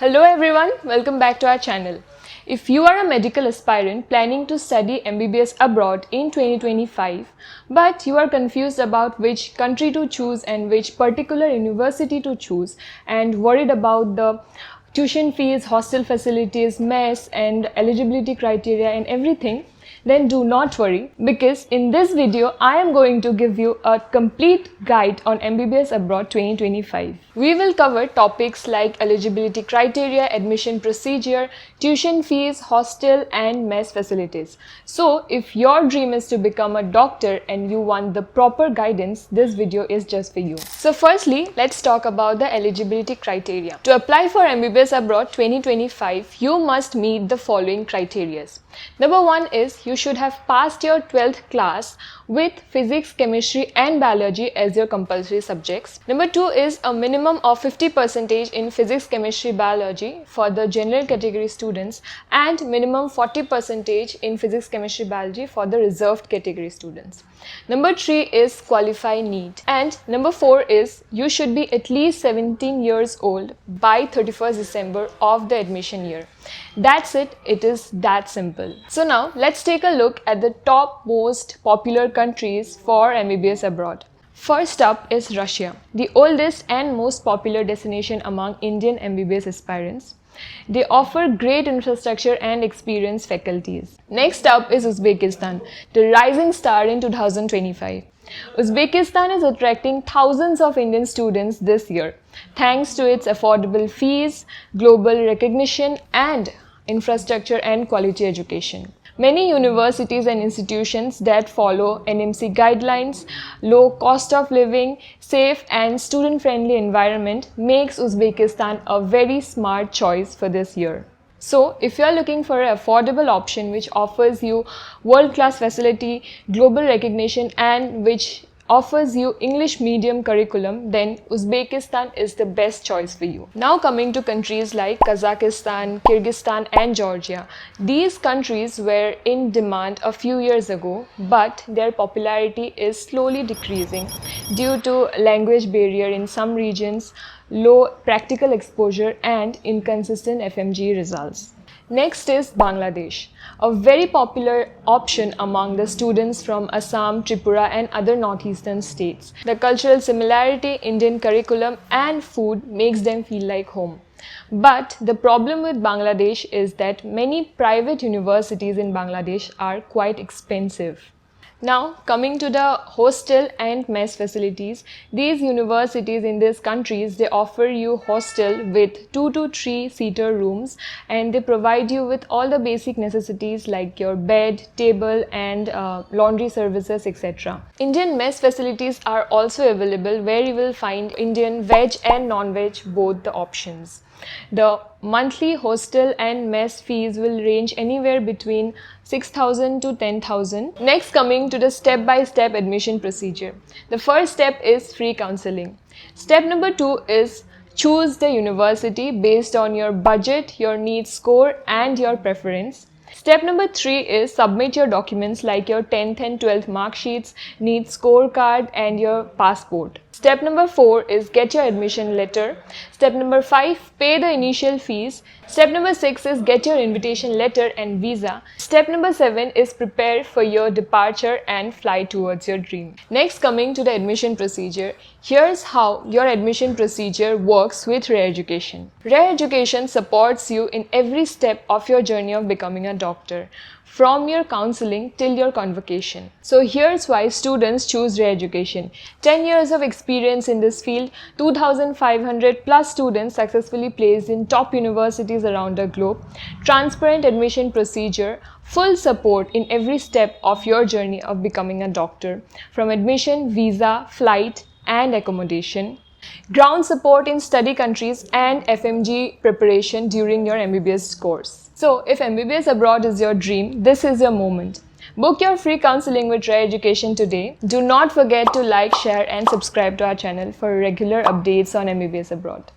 Hello everyone, welcome back to our channel. If you are a medical aspirant planning to study MBBS abroad in 2025, but you are confused about which country to choose and which particular university to choose and worried about the tuition fees, hostel facilities, mess and eligibility criteria and everything, then do not worry, because in this video I am going to give you a complete guide on MBBS abroad 2025. We will cover topics like eligibility criteria, admission procedure, tuition fees, hostel and mess facilities. So if your dream is to become a doctor and you want the proper guidance, this video is just for you. So firstly, let's talk about the eligibility criteria. To apply for MBBS abroad 2025, you must meet the following criteria. Number 1 is you should have passed your 12th class with physics, chemistry and biology as your compulsory subjects. Number 2 is a minimum of 50% in physics, chemistry, biology for the general category students and minimum 40% in physics, chemistry, biology for the reserved category students. Number 3 is qualify NEET, and number 4 is you should be at least 17 years old by 31st December of the admission year. That's it is that simple. So now let's take a look at the top most popular countries for MBBS abroad. First up is Russia, the oldest and most popular destination among Indian MBBS aspirants. They offer great infrastructure and experienced faculties. Next up is Uzbekistan, the rising star in 2025. Uzbekistan is attracting thousands of Indian students this year, thanks to its affordable fees, global recognition, and infrastructure and quality education. Many universities and institutions that follow NMC guidelines, low cost of living, safe and student-friendly environment makes Uzbekistan a very smart choice for this year. So, if you are looking for an affordable option which offers you world-class facility, global recognition and which offers you English medium curriculum, then Uzbekistan is the best choice for you. Now coming to countries like Kazakhstan, Kyrgyzstan and Georgia. These countries were in demand a few years ago, but their popularity is slowly decreasing due to language barrier in some regions, low practical exposure and inconsistent FMG results. Next is Bangladesh, a very popular option among the students from Assam, Tripura and other northeastern states. The cultural similarity, Indian curriculum and food makes them feel like home. But the problem with Bangladesh is that many private universities in Bangladesh are quite expensive. Now coming to the hostel and mess facilities, these universities in these countries, they offer you hostel with 2 to 3 seater rooms and they provide you with all the basic necessities like your bed, table and laundry services, etc. Indian mess facilities are also available where you will find Indian veg and non-veg both the options. The monthly hostel and mess fees will range anywhere between 6,000 to 10,000. Next, coming to the step-by-step admission procedure. The first step is free counseling. Step number 2 is choose the university based on your budget, your NEET score and your preference. Step number 3 is submit your documents like your 10th and 12th mark sheets, NEET scorecard and your passport. Step number 4 is get your admission letter. Step number 5, pay the initial fees. Step number 6 is get your invitation letter and visa. Step number 7 is prepare for your departure and fly towards your dream. Next, coming to the admission procedure. Here's how your admission procedure works with Rare Education. Rare Education supports you in every step of your journey of becoming a doctor, from your counseling till your convocation. So here's why students choose Rare Education. 10 years of experience in this field, 2,500 plus students successfully placed in top universities around the globe, transparent admission procedure, full support in every step of your journey of becoming a doctor, from admission, visa, flight and accommodation, ground support in study countries and FMG preparation during your MBBS course. So if MBBS abroad is your dream, this is your moment. Book your free counseling with Rare Education today. Do not forget to like, share and subscribe to our channel for regular updates on MBBS abroad.